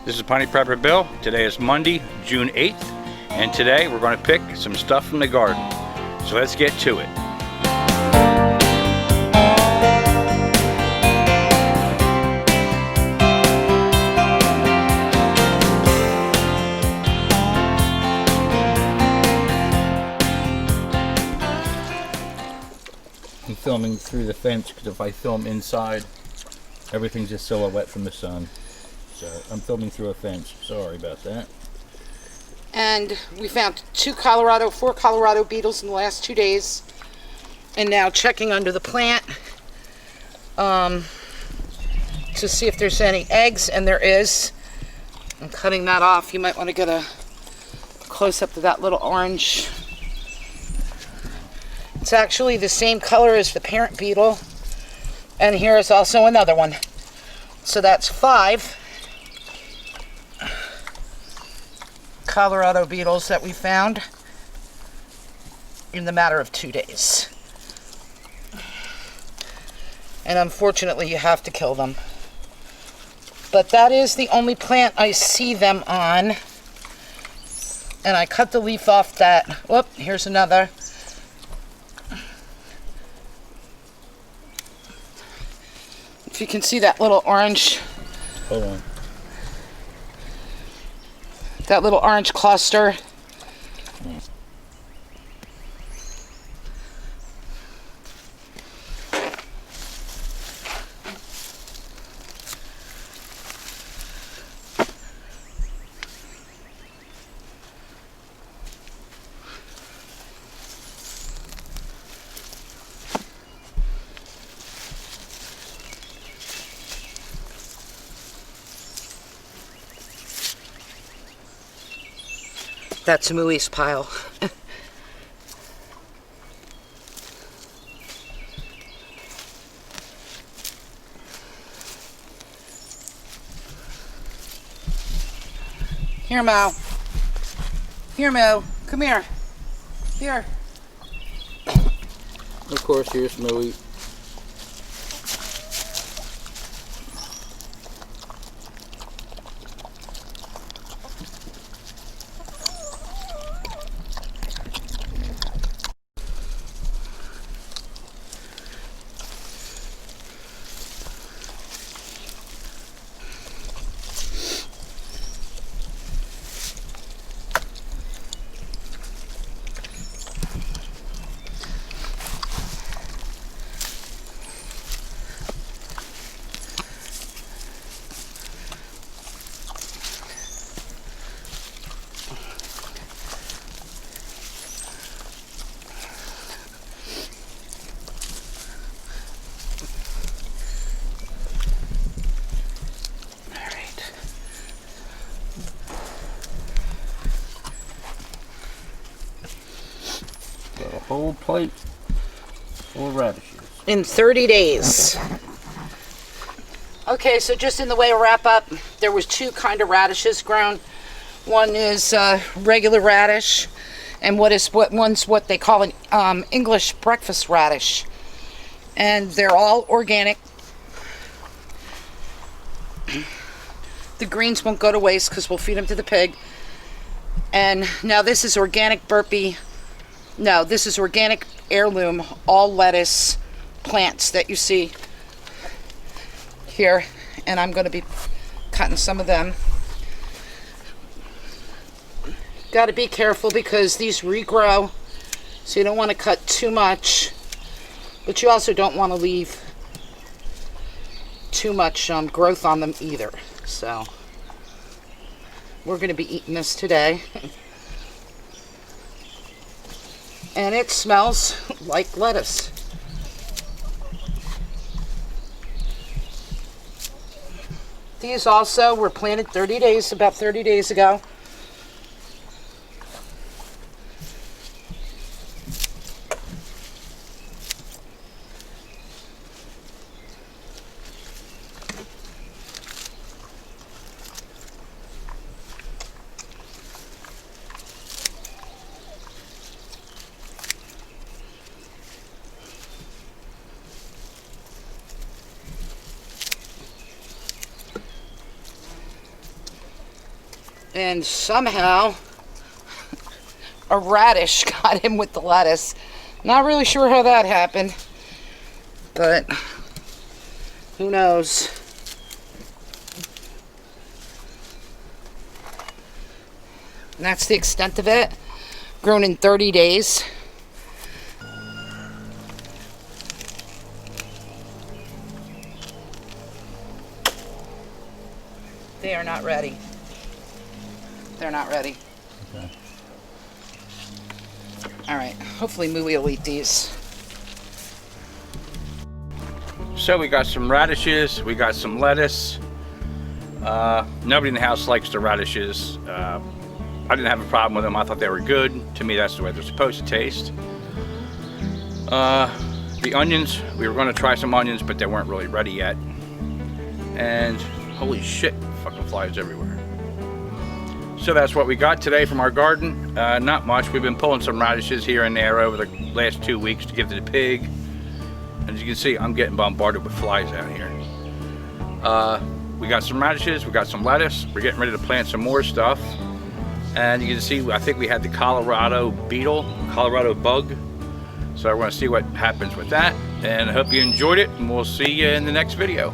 This is Pony Prepper Bill. Today is Monday, June 8th, and today we're going to pick some stuff from the garden. So let's get to it. I'm filming through the fence because if I film inside, everything's a silhouette from the sun. So I'm filming through a fence. Sorry about that. And we found four Colorado beetles in the last 2 days. And now checking under the plant to see if there's any eggs, and there is. I'm cutting that off. You might want to get a close up to that little orange. It's actually the same color as the parent beetle. And here is also another one. So that's 5 Colorado beetles that we found in the matter of 2 days. And unfortunately, you have to kill them. But that is the only plant I see them on. And I cut the leaf off that. Whoop, here's another. If you can see that little orange. Hold on. That little orange cluster. That's Mooey's pile. Here, Mo. Here, Mo. Come here. Here. Of course, here's Mooey. Got a whole plate full of radishes. In 30 days. Okay, so just in the way of wrap up, there was 2 kind of radishes grown. One is regular radish, and one's what they call an English breakfast radish. And they're all organic. The greens won't go to waste because we'll feed them to the pig. And now this is organic burpee. No, this is organic heirloom, all lettuce plants that you see here. And I'm going to be cutting some of them. Got to be careful because these regrow, so you don't want to cut too much, but you also don't want to leave too much growth on them either. So we're going to be eating this today. And it smells like lettuce. These also were planted about 30 days ago. And somehow a radish got him with the lettuce. Not really sure how that happened, but who knows. And that's the extent of it. Grown in 30 days. They are not ready. They're not ready. Okay. All right, hopefully Mooey will eat these. So we got some radishes, we got some lettuce. Nobody in the house likes the radishes. I didn't have a problem with them. I thought they were good. To me, that's the way they're supposed to taste. The onions, we were going to try some onions, but they weren't really ready yet. And holy shit, fucking flies everywhere. So that's what we got today from our garden. Not much. We've been pulling some radishes here and there over the last 2 weeks to give to the pig. As you can see, I'm getting bombarded with flies out here. We got some radishes, we got some lettuce. We're getting ready to plant some more stuff. And you can see, I think we had the Colorado beetle, Colorado bug. So I want to see what happens with that. And I hope you enjoyed it, and we'll see you in the next video.